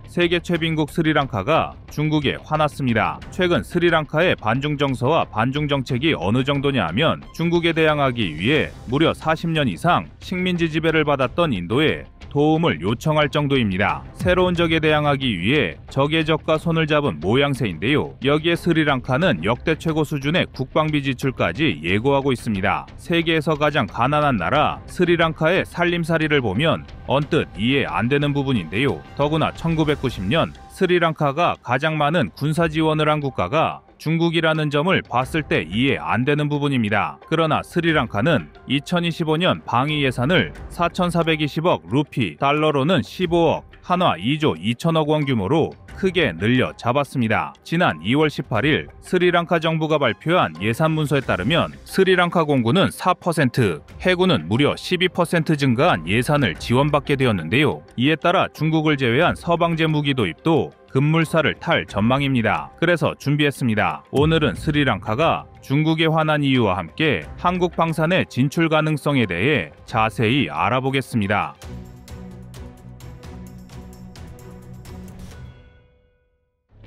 세계 최빈국 스리랑카가 중국에 화났습니다. 최근 스리랑카의 반중 정서와 반중 정책이 어느 정도냐 하면 중국에 대항하기 위해 무려 40년 이상 식민지 지배를 받았던 인도에 도움을 요청할 정도입니다. 새로운 적에 대항하기 위해 적의 적과 손을 잡은 모양새인데요. 여기에 스리랑카는 역대 최고 수준의 국방비 지출까지 예고하고 있습니다. 세계에서 가장 가난한 나라 스리랑카의 살림살이를 보면 언뜻 이해 안 되는 부분인데요. 더구나 1990년 스리랑카가 가장 많은 군사 지원을 한 국가가 중국이라는 점을 봤을 때 이해 안 되는 부분입니다. 그러나 스리랑카는 2025년 방위 예산을 4,420억 루피, 달러로는 15억, 한화 2조 2천억 원 규모로 크게 늘려 잡았습니다. 지난 2월 18일 스리랑카 정부가 발표한 예산 문서에 따르면 스리랑카 공군은 4%, 해군은 무려 12% 증가한 예산을 지원받게 되었는데요. 이에 따라 중국을 제외한 서방제 무기 도입도 급물살을 탈 전망입니다. 그래서 준비했습니다. 오늘은 스리랑카가 중국에 화난 이유와 함께 한국 방산의 진출 가능성에 대해 자세히 알아보겠습니다.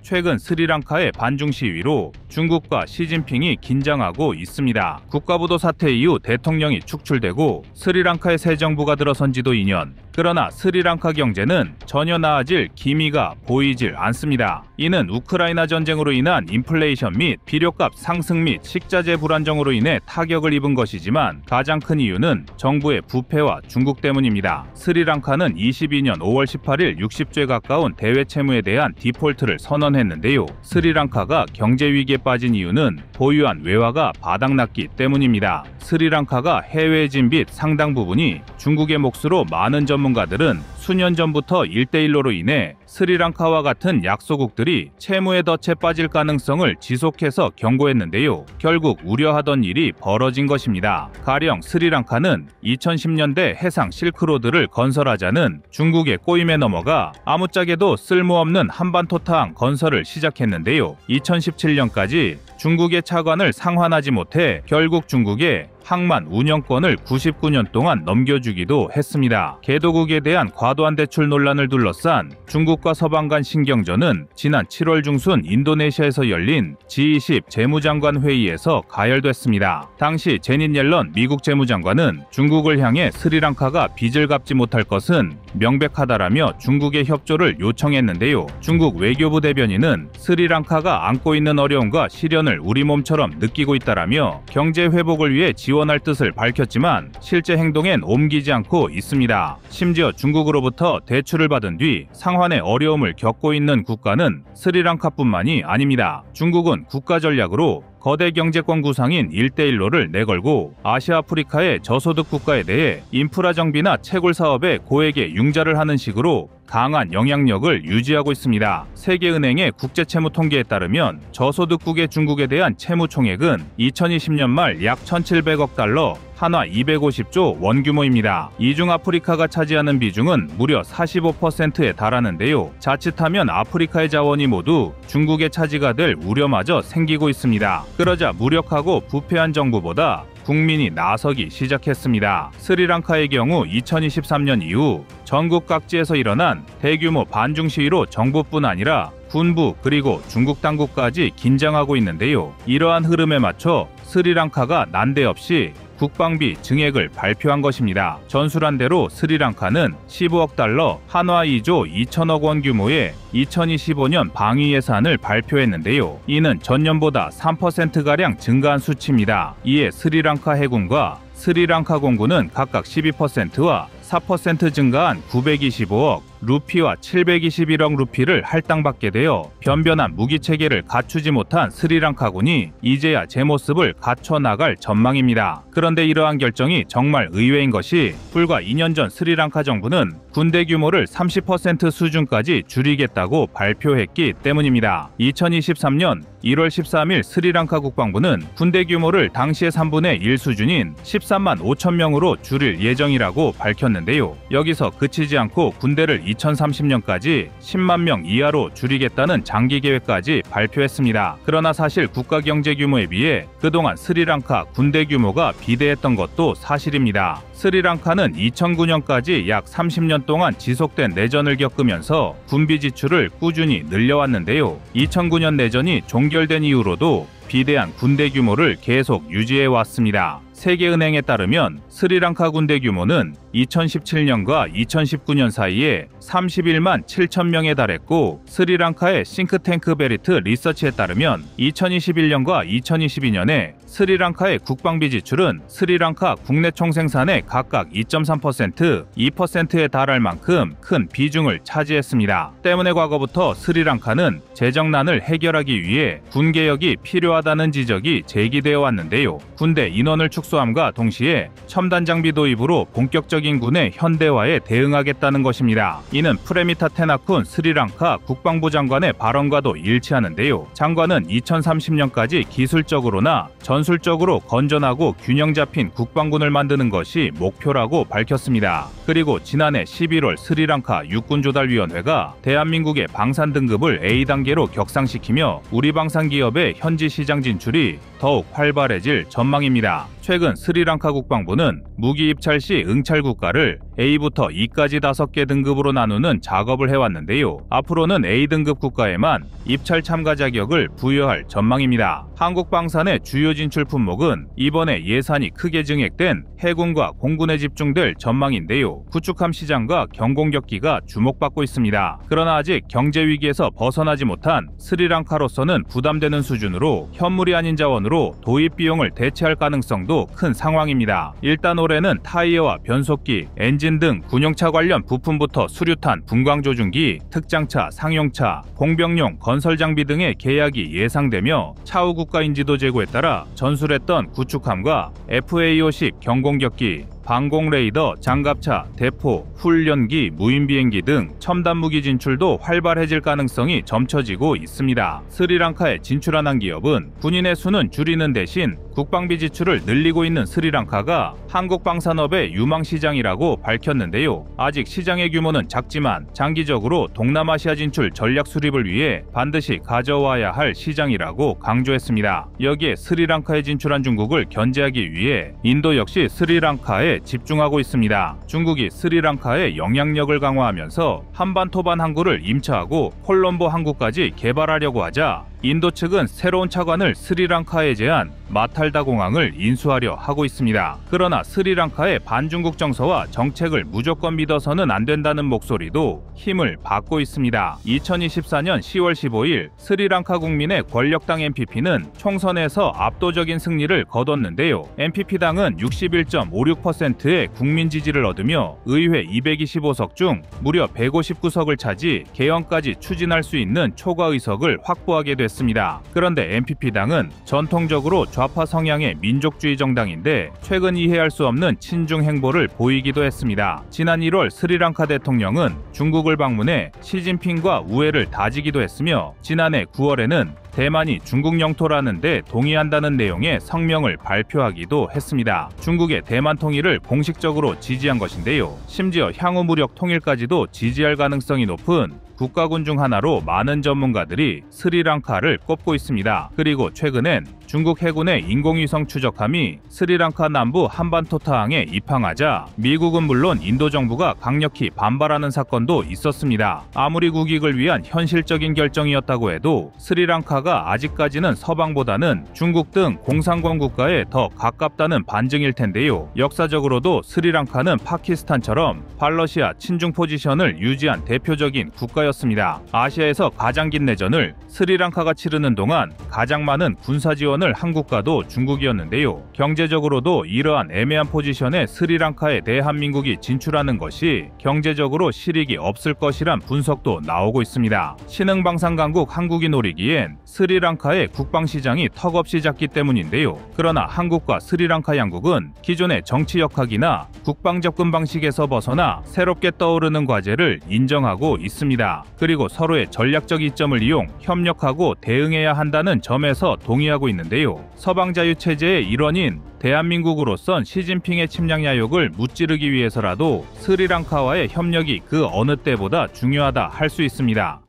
최근 스리랑카의 반중 시위로 중국과 시진핑이 긴장하고 있습니다. 국가부도 사태 이후 대통령이 축출되고 스리랑카의 새 정부가 들어선 지도 2년. 그러나 스리랑카 경제는 전혀 나아질 기미가 보이질 않습니다. 이는 우크라이나 전쟁으로 인한 인플레이션 및 비료값 상승 및 식자재 불안정으로 인해 타격을 입은 것이지만 가장 큰 이유는 정부의 부패와 중국 때문입니다. 스리랑카는 22년 5월 18일 60조에 가까운 대외 채무에 대한 디폴트를 선언했는데요. 스리랑카가 경제 위기에 빠진 이유는 보유한 외화가 바닥났기 때문입니다. 스리랑카가 해외에 진 빚 상당 부분이 중국의 몫으로 많은 전문가들은 수년 전부터 1대1로로 인해 스리랑카와 같은 약소국들이 채무의 덫에 빠질 가능성을 지속해서 경고했는데요. 결국 우려하던 일이 벌어진 것입니다. 가령 스리랑카는 2010년대 해상 실크로드를 건설하자는 중국의 꼬임에 넘어가 아무짝에도 쓸모없는 한반토탕 건설을 시작했는데요. 2017년까지 중국의 차관을 상환하지 못해 결국 중국에 항만 운영권을 99년 동안 넘겨주기도 했습니다. 개도국에 대한 과도한 대출 논란을 둘러싼 중국과 서방 간 신경전은 지난 7월 중순 인도네시아에서 열린 G20 재무장관 회의에서 가열됐습니다. 당시 제닛 옐런 미국 재무장관은 중국을 향해 스리랑카가 빚을 갚지 못할 것은 명백하다라며 중국의 협조를 요청했는데요. 중국 외교부 대변인은 스리랑카가 안고 있는 어려움과 시련을 우리 몸처럼 느끼고 있다라며 경제 회복을 위해 지원할 뜻을 밝혔지만 실제 행동엔 옮기지 않고 있습니다. 심지어 중국으로부터 대출을 받은 뒤 상환의 어려움을 겪고 있는 국가는 스리랑카뿐만이 아닙니다. 중국은 국가 전략으로 거대 경제권 구상인 1대1로를 내걸고 아시아 아프리카의 저소득 국가에 대해 인프라 정비나 채굴 사업에 고액의 융자를 하는 식으로 강한 영향력을 유지하고 있습니다. 세계은행의 국제채무 통계에 따르면 저소득국의 중국에 대한 채무 총액은 2020년 말 약 1,700억 달러, 한화 250조 원 규모입니다. 이중 아프리카가 차지하는 비중은 무려 45%에 달하는데요. 자칫하면 아프리카의 자원이 모두 중국의 차지가 될 우려마저 생기고 있습니다. 그러자 무력하고 부패한 정부보다 국민이 나서기 시작했습니다. 스리랑카의 경우 2023년 이후 전국 각지에서 일어난 대규모 반중 시위로 정부뿐 아니라 군부 그리고 중국 당국까지 긴장하고 있는데요. 이러한 흐름에 맞춰 스리랑카가 난데없이 국방비 증액을 발표한 것입니다. 전술한 대로 스리랑카는 15억 달러, 한화 2조 2천억 원 규모의 2025년 방위 예산을 발표했는데요. 이는 전년보다 3%가량 증가한 수치입니다. 이에 스리랑카 해군과 스리랑카 공군은 각각 12%와 4% 증가한 925억 루피와 721억 루피를 할당받게 되어 변변한 무기체계를 갖추지 못한 스리랑카군이 이제야 제 모습을 갖춰나갈 전망입니다. 그런데 이러한 결정이 정말 의외인 것이 불과 2년 전 스리랑카 정부는 군대 규모를 30% 수준까지 줄이겠다고 발표했기 때문입니다. 2023년 1월 13일 스리랑카 국방부는 군대 규모를 당시의 3분의 1 수준인 13만 5천 명으로 줄일 예정이라고 밝혔는데 했는데요. 여기서 그치지 않고 군대를 2030년까지 10만 명 이하로 줄이겠다는 장기 계획까지 발표했습니다. 그러나 사실 국가 경제 규모에 비해 그동안 스리랑카 군대 규모가 비대했던 것도 사실입니다. 스리랑카는 2009년까지 약 30년 동안 지속된 내전을 겪으면서 군비 지출을 꾸준히 늘려왔는데요. 2009년 내전이 종결된 이후로도 비대한 군대 규모를 계속 유지해 왔습니다. 세계은행에 따르면 스리랑카 군대 규모는 2017년과 2019년 사이에 31만 7천 명에 달했고, 스리랑카의 싱크탱크 베리트 리서치에 따르면 2021년과 2022년에 스리랑카의 국방비 지출은 스리랑카 국내 총생산의 각각 2.3%, 2%에 달할 만큼 큰 비중을 차지했습니다. 때문에 과거부터 스리랑카는 재정난을 해결하기 위해 군개혁이 필요하다는 지적이 제기되어 왔는데요. 군대 인원을 축소함과 동시에 첨단 장비 도입으로 본격적인 군의 현대화에 대응하겠다는 것입니다. 이는 프레미타 테나쿤 스리랑카 국방부 장관의 발언과도 일치하는데요. 장관은 2030년까지 기술적으로나 전술적으로 건전하고 균형 잡힌 국방군을 만드는 것이 목표라고 밝혔습니다. 그리고 지난해 11월 스리랑카 육군조달위원회가 대한민국의 방산 등급을 A단계로 격상시키며 우리 방산 기업의 현지 시장 진출이 더욱 활발해질 전망입니다. 최근 스리랑카 국방부는 무기 입찰 시 응찰 국가를 A부터 E까지 5개 등급으로 나누는 작업을 해왔는데요. 앞으로는 A등급 국가에만 입찰 참가 자격을 부여할 전망입니다. 한국 방산의 주요 진출 품목은 이번에 예산이 크게 증액된 해군과 공군에 집중될 전망인데요. 구축함 시장과 경공격기가 주목받고 있습니다. 그러나 아직 경제 위기에서 벗어나지 못한 스리랑카로서는 부담되는 수준으로 현물이 아닌 자원으로 도입 비용을 대체할 가능성도 큰 상황입니다. 일단 올해는 타이어와 변속기, 엔진 등 군용차 관련 부품부터 수류탄, 분광조준기, 특장차, 상용차, 공병용 건설 장비 등의 계약이 예상되며 차후 국가 인지도 제고에 따라 전술했던 구축함과 FA-50 경공격기, 방공 레이더, 장갑차, 대포, 훈련기, 무인 비행기 등 첨단 무기 진출도 활발해질 가능성이 점쳐지고 있습니다. 스리랑카에 진출한 기업은 군인의 수는 줄이는 대신 국방비 지출을 늘리고 있는 스리랑카가 한국 방산업의 유망 시장이라고 밝혔는데요. 아직 시장의 규모는 작지만 장기적으로 동남아시아 진출 전략 수립을 위해 반드시 가져와야 할 시장이라고 강조했습니다. 여기에 스리랑카에 진출한 중국을 견제하기 위해 인도 역시 스리랑카에 집중하고 있습니다. 중국이 스리랑카의 영향력을 강화하면서 한반토반 항구를 임차하고 콜롬보 항구까지 개발하려고 하자 인도 측은 새로운 차관을 스리랑카에 제한 마탈다 공항을 인수하려 하고 있습니다. 그러나 스리랑카의 반중국 정서와 정책을 무조건 믿어서는 안 된다는 목소리도 힘을 받고 있습니다. 2024년 10월 15일 스리랑카 국민의 권력당 NPP는 총선에서 압도적인 승리를 거뒀는데요. NPP당은 61.56%의 국민 지지를 얻으며 의회 225석 중 무려 159석을 차지 개헌까지 추진할 수 있는 초과 의석을 확보하게 됐습니다. 그런데 NPP당은 전통적으로 좌파 성향의 민족주의 정당인데 최근 이해할 수 없는 친중 행보를 보이기도 했습니다. 지난 1월 스리랑카 대통령은 중국을 방문해 시진핑과 우애를 다지기도 했으며 지난해 9월에는 대만이 중국 영토라는 데 동의한다는 내용의 성명을 발표하기도 했습니다. 중국의 대만 통일을 공식적으로 지지한 것인데요. 심지어 향후 무력 통일까지도 지지할 가능성이 높은 국가군 중 하나로 많은 전문가들이 스리랑카를 꼽고 있습니다. 그리고 최근엔 중국 해군의 인공위성 추적함이 스리랑카 남부 한반토타항에 입항하자 미국은 물론 인도 정부가 강력히 반발하는 사건도 있었습니다. 아무리 국익을 위한 현실적인 결정이었다고 해도 스리랑카가 아직까지는 서방보다는 중국 등 공산권 국가에 더 가깝다는 반증일 텐데요. 역사적으로도 스리랑카는 파키스탄처럼 팔러시아 친중 포지션을 유지한 대표적인 국가였습니다. 아시아에서 가장 긴 내전을 스리랑카가 치르는 동안 가장 많은 군사 지원을 한 국가도 중국이었는데요. 경제적으로도 이러한 애매한 포지션에 스리랑카에 대한민국이 진출하는 것이 경제적으로 실익이 없을 것이란 분석도 나오고 있습니다. 신흥방산 강국 한국이 노리기엔 스리랑카의 국방시장이 턱없이 작기 때문인데요. 그러나 한국과 스리랑카 양국은 기존의 정치 역학이나 국방 접근 방식에서 벗어나 새롭게 떠오르는 과제를 인정하고 있습니다. 그리고 서로의 전략적 이점을 이용 협력하고 대응해야 한다는 점에서 동의하고 있는데요. 서방 자유체제의 일원인 대한민국으로선 시진핑의 침략 야욕을 무찌르기 위해서라도 스리랑카와의 협력이 그 어느 때보다 중요하다 할 수 있습니다.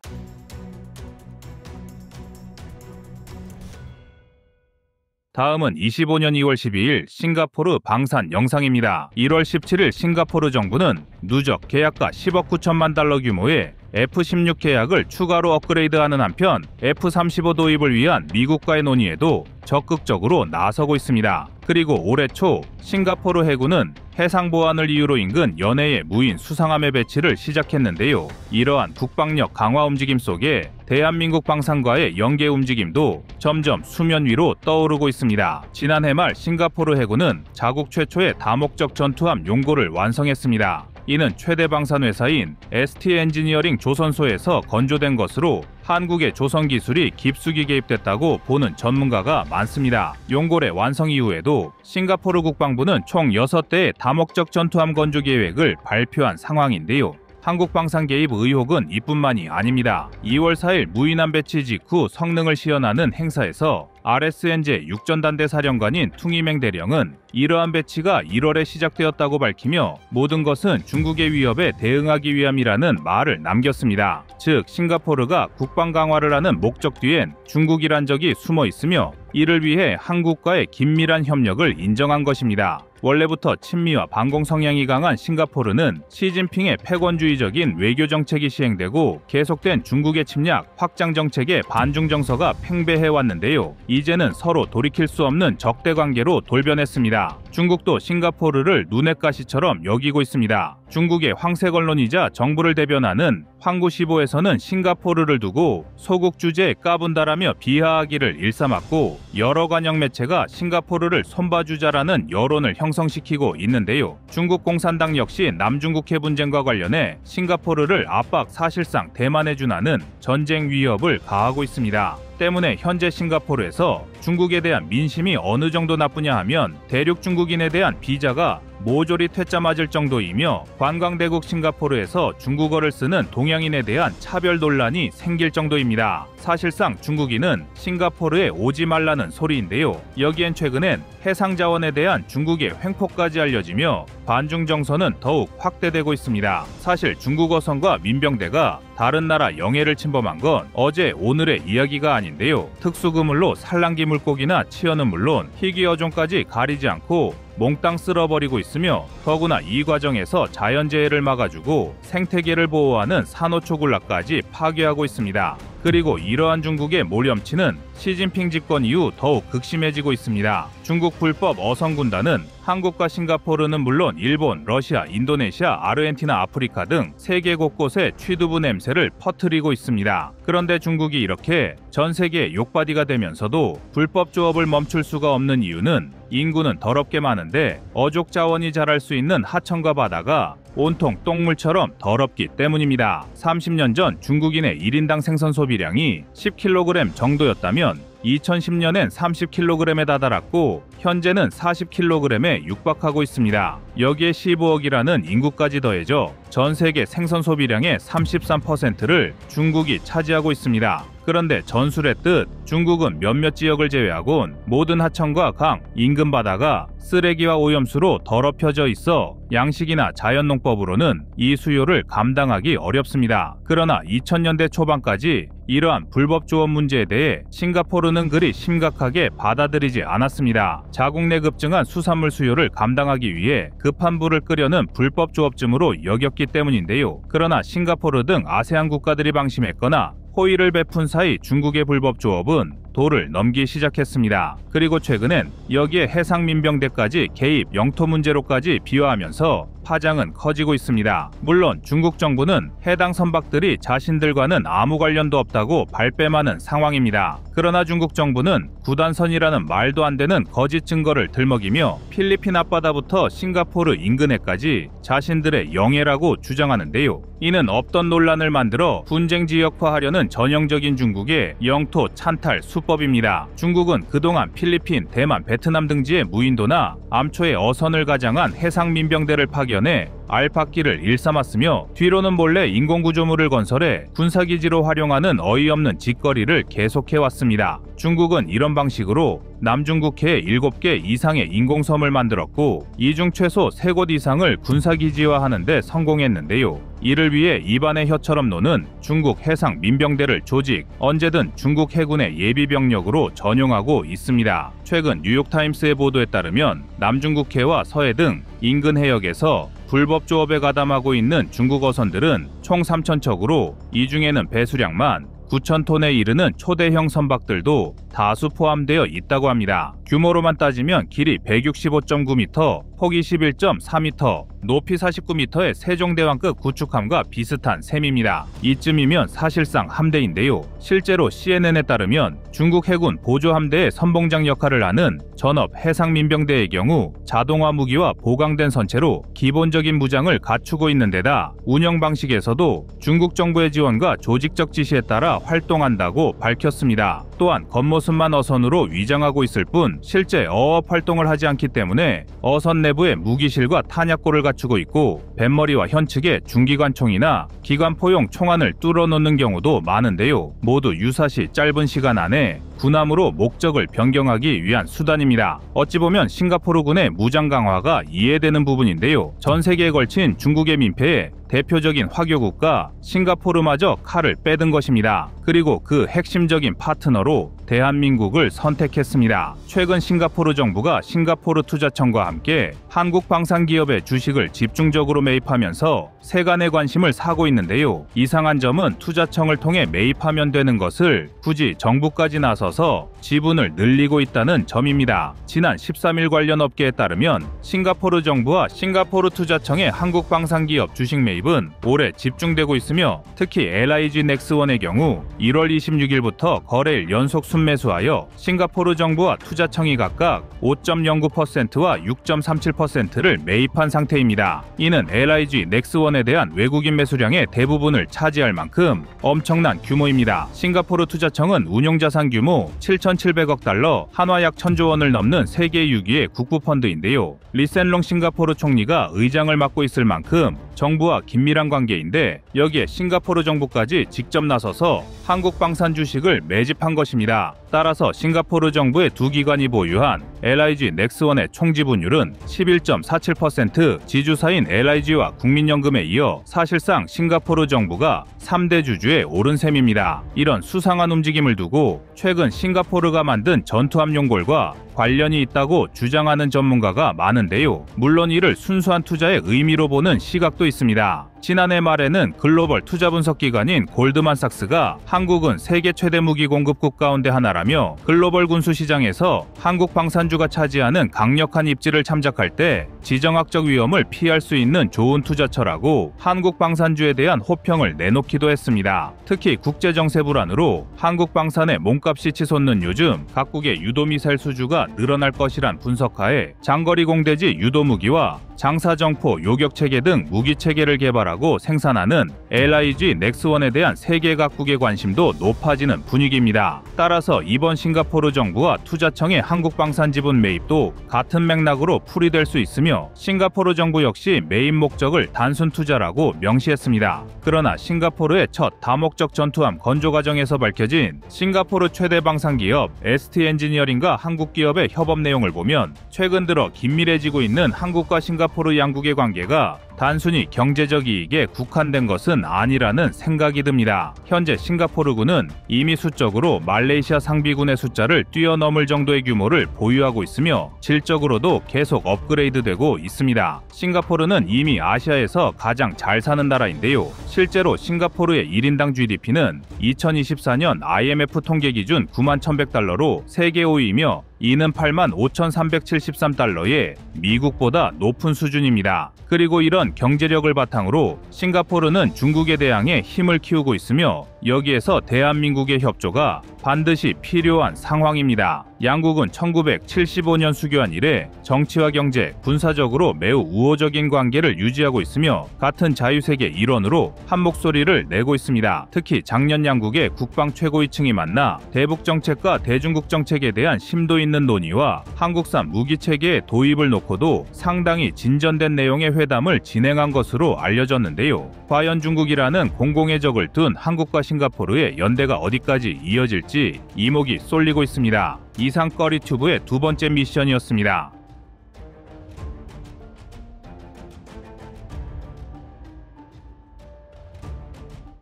다음은 25년 2월 12일 싱가포르 방산 영상입니다. 1월 17일 싱가포르 정부는 누적 계약가 10억 9천만 달러 규모의 F-16 계약을 추가로 업그레이드하는 한편 F-35 도입을 위한 미국과의 논의에도 적극적으로 나서고 있습니다. 그리고 올해 초 싱가포르 해군은 해상 보안을 이유로 인근 연해의 무인 수상함의 배치를 시작했는데요. 이러한 국방력 강화 움직임 속에 대한민국 방산과의 연계 움직임도 점점 수면 위로 떠오르고 있습니다. 지난해 말 싱가포르 해군은 자국 최초의 다목적 전투함 용고를 완성했습니다. 이는 최대 방산 회사인 ST 엔지니어링 조선소에서 건조된 것으로 한국의 조선 기술이 깊숙이 개입됐다고 보는 전문가가 많습니다. 용고의 완성 이후에도 싱가포르 국방부는 총 6대의 다목적 전투함 건조 계획을 발표한 상황인데요. 한국 방산 개입 의혹은 이뿐만이 아닙니다. 2월 4일 무인함 배치 직후 성능을 시연하는 행사에서 RSN제 육전단대 사령관인 퉁이맹 대령은 이러한 배치가 1월에 시작되었다고 밝히며 모든 것은 중국의 위협에 대응하기 위함이라는 말을 남겼습니다. 즉 싱가포르가 국방 강화를 하는 목적 뒤엔 중국이란 적이 숨어 있으며 이를 위해 한국과의 긴밀한 협력을 인정한 것입니다. 원래부터 친미와 반공 성향이 강한 싱가포르는 시진핑의 패권주의적인 외교 정책이 시행되고 계속된 중국의 침략, 확장 정책에 반중 정서가 팽배해왔는데요. 이제는 서로 돌이킬 수 없는 적대 관계로 돌변했습니다. 중국도 싱가포르를 눈엣 가시처럼 여기고 있습니다. 중국의 황색 언론이자 정부를 대변하는 황구시보에서는 싱가포르를 두고 소국 주제에 까분다라며 비하하기를 일삼았고 여러 관영 매체가 싱가포르를 손봐주자라는 여론을 형성시키고 있는데요. 중국 공산당 역시 남중국해 분쟁과 관련해 싱가포르를 압박 사실상 대만에 준하는 전쟁 위협을 가하고 있습니다. 때문에 현재 싱가포르에서 중국에 대한 민심이 어느 정도 나쁘냐 하면 대륙 중국인에 대한 비자가 모조리 퇴짜 맞을 정도이며 관광대국 싱가포르에서 중국어를 쓰는 동양인에 대한 차별 논란이 생길 정도입니다. 사실상 중국인은 싱가포르에 오지 말라는 소리인데요. 여기엔 최근엔 해상자원에 대한 중국의 횡포까지 알려지며 반중 정서는 더욱 확대되고 있습니다. 사실 중국어선과 민병대가 다른 나라 영해를 침범한 건 어제 오늘의 이야기가 아닌데요. 특수그물로 산란기 물고기나 치어는 물론 희귀어종까지 가리지 않고 몽땅 쓸어버리고 있으며 더구나 이 과정에서 자연재해를 막아주고 생태계를 보호하는 산호초군락까지 파괴하고 있습니다. 그리고 이러한 중국의 몰염치는 시진핑 집권 이후 더욱 극심해지고 있습니다. 중국 불법 어선군단은 한국과 싱가포르는 물론 일본, 러시아, 인도네시아, 아르헨티나, 아프리카 등 세계 곳곳에 취두부 냄새를 퍼뜨리고 있습니다. 그런데 중국이 이렇게 전 세계의 욕바디가 되면서도 불법 조업을 멈출 수가 없는 이유는 인구는 더럽게 많은데 어족 자원이 자랄 수 있는 하천과 바다가 온통 똥물처럼 더럽기 때문입니다. 30년 전 중국인의 1인당 생선 소비량이 10kg 정도였다면 2010년엔 30kg에 다다랐고 현재는 40kg에 육박하고 있습니다. 여기에 15억이라는 인구까지 더해져 전 세계 생선 소비량의 33%를 중국이 차지하고 있습니다. 그런데 전술의 뜻, 중국은 몇몇 지역을 제외하곤 모든 하천과 강, 인근 바다가 쓰레기와 오염수로 더럽혀져 있어 양식이나 자연농법으로는 이 수요를 감당하기 어렵습니다. 그러나 2000년대 초반까지 이러한 불법 조업 문제에 대해 싱가포르는 그리 심각하게 받아들이지 않았습니다. 자국 내 급증한 수산물 수요를 감당하기 위해 급한 불을 끄려는 불법 조업쯤으로 여겼기 때문인데요. 그러나 싱가포르 등 아세안 국가들이 방심했거나 호의를 베푼 사이 중국의 불법 조업은 도를 넘기 시작했습니다. 그리고 최근엔 여기에 해상민병대까지 개입 영토 문제로까지 비화하면서 파장은 커지고 있습니다. 물론 중국 정부는 해당 선박들이 자신들과는 아무 관련도 없다고 발뺌하는 상황입니다. 그러나 중국 정부는 구단선이라는 말도 안 되는 거짓 증거를 들먹이며 필리핀 앞바다부터 싱가포르 인근에까지 자신들의 영해라고 주장하는데요. 이는 없던 논란을 만들어 분쟁 지역화하려는 전형적인 중국의 영토 찬탈 수법입니다. 중국은 그동안 필리핀, 대만, 베트남 등지의 무인도나 암초에 어선을 가장한 해상 민병대를 파견해 알파기를 일삼았으며 뒤로는 몰래 인공구조물을 건설해 군사기지로 활용하는 어이없는 짓거리를 계속해왔습니다. 중국은 이런 방식으로 남중국해에 7개 이상의 인공섬을 만들었고 이 중 최소 3곳 이상을 군사기지화하는 데 성공했는데요. 이를 위해 입안의 혀처럼 노는 중국 해상 민병대를 조직, 언제든 중국 해군의 예비병력으로 전용하고 있습니다. 최근 뉴욕타임스의 보도에 따르면 남중국해와 서해 등 인근 해역에서 불법 조업에 가담하고 있는 중국 어선들은 총 3,000척으로 이 중에는 배수량만 9,000톤에 이르는 초대형 선박들도 다수 포함되어 있다고 합니다. 규모로만 따지면 길이 165.9m, 폭이 11.4m, 높이 49m의 세종대왕급 구축함과 비슷한 셈입니다. 이쯤이면 사실상 함대인데요. 실제로 CNN에 따르면 중국 해군 보조함대의 선봉장 역할을 하는 전업 해상민병대의 경우 자동화 무기와 보강된 선체로 기본적인 무장을 갖추고 있는 데다 운영 방식에서도 중국 정부의 지원과 조직적 지시에 따라 활동한다고 밝혔습니다. 또한 겉모습만 어선으로 위장하고 있을 뿐 실제 어업 활동을 하지 않기 때문에 어선 내부에 무기실과 탄약고를 갖추고 있고 뱃머리와 현측에 중기관총이나 기관포용 총안을 뚫어놓는 경우도 많은데요. 모두 유사시 짧은 시간 안에 군함으로 목적을 변경하기 위한 수단입니다. 어찌 보면 싱가포르군의 무장 강화가 이해되는 부분인데요. 전 세계에 걸친 중국의 민폐에 대표적인 화교국가 싱가포르마저 칼을 빼든 것입니다. 그리고 그 핵심적인 파트너로 대한민국을 선택했습니다. 최근 싱가포르 정부가 싱가포르 투자청과 함께 한국 방산기업의 주식을 집중적으로 매입하면서 세간의 관심을 사고 있는데요. 이상한 점은 투자청을 통해 매입하면 되는 것을 굳이 정부까지 나서서 지분을 늘리고 있다는 점입니다. 지난 13일 관련 업계에 따르면 싱가포르 정부와 싱가포르 투자청의 한국 방산기업 주식 매입은 올해 집중되고 있으며 특히 LIG 넥스원의 경우 1월 26일부터 거래일 연속 순매수하여 싱가포르 정부와 투자청이 각각 5.09%와 6.37%를 매입한 상태입니다. 이는 LIG 넥스원에 대한 외국인 매수량의 대부분을 차지할 만큼 엄청난 규모입니다. 싱가포르 투자청은 운용자산 규모 7,700억 달러, 한화 약 1,000조 원을 넘는 세계 6위의 국부펀드인데요. 리센롱 싱가포르 총리가 의장을 맡고 있을 만큼 정부와 긴밀한 관계인데 여기에 싱가포르 정부까지 직접 나서서 한국 방산 주식을 매집한 것입니다. 따라서 싱가포르 정부의 두 기관이 보유한 LIG 넥스원의 총지분율은 11.47%, 지주사인 LIG와 국민연금에 이어 사실상 싱가포르 정부가 3대 주주에 오른 셈입니다. 이런 수상한 움직임을 두고 최근 싱가포르가 만든 전투함용골과 관련이 있다고 주장하는 전문가가 많은데요. 물론 이를 순수한 투자의 의미로 보는 시각도 있습니다. 지난해 말에는 글로벌 투자 분석 기관인 골드만삭스가 한국은 세계 최대 무기 공급국 가운데 하나라며 글로벌 군수 시장에서 한국 방산주가 차지하는 강력한 입지를 참작할 때 지정학적 위험을 피할 수 있는 좋은 투자처라고 한국 방산주에 대한 호평을 내놓기도 했습니다. 특히 국제정세 불안으로 한국 방산의 몸값이 치솟는 요즘 각국의 유도미사일 수주가 늘어날 것이란 분석하에 장거리 공대지 유도무기와 장사정포, 요격체계 등 무기체계를 개발하고 생산하는 LIG 넥스원에 대한 세계 각국의 관심도 높아지는 분위기입니다. 따라서 이번 싱가포르 정부와 투자청의 한국방산 지분 매입도 같은 맥락으로 풀이될 수 있으며 싱가포르 정부 역시 매입 목적을 단순 투자라고 명시했습니다. 그러나 싱가포르의 첫 다목적 전투함 건조 과정에서 밝혀진 싱가포르 최대 방산기업 ST 엔지니어링과 한국 기업의 협업 내용을 보면 최근 들어 긴밀해지고 있는 한국과 싱가포르 양국의 관계가 단순히 경제적 이익에 국한된 것은 아니라는 생각이 듭니다. 현재 싱가포르군은 이미 수적으로 말레이시아 상비군의 숫자를 뛰어넘을 정도의 규모를 보유하고 있으며 질적으로도 계속 업그레이드되고 있습니다. 싱가포르는 이미 아시아에서 가장 잘 사는 나라인데요. 실제로 싱가포르의 1인당 GDP는 2024년 IMF 통계 기준 91,100달러로 세계 5위이며 이는 85,373달러에 미국보다 높은 수준입니다. 그리고 이런 경제력을 바탕으로 싱가포르는 중국에 대항해 힘을 키우고 있으며 여기에서 대한민국의 협조가 반드시 필요한 상황입니다. 양국은 1975년 수교한 이래 정치와 경제, 군사적으로 매우 우호적인 관계를 유지하고 있으며 같은 자유세계 일원으로 한 목소리를 내고 있습니다. 특히 작년 양국의 국방 최고위층이 만나 대북 정책과 대중국 정책에 대한 심도 있는 논의와 한국산 무기 체계의 도입을 놓고도 상당히 진전된 내용의 회담을 진행한 것으로 알려졌는데요. 과연 중국이라는 공공의 적을 둔 한국과 싱가포르의 연대가 어디까지 이어질지 이목이 쏠리고 있습니다. 이상 꺼리튜브의 두 번째 미션이었습니다.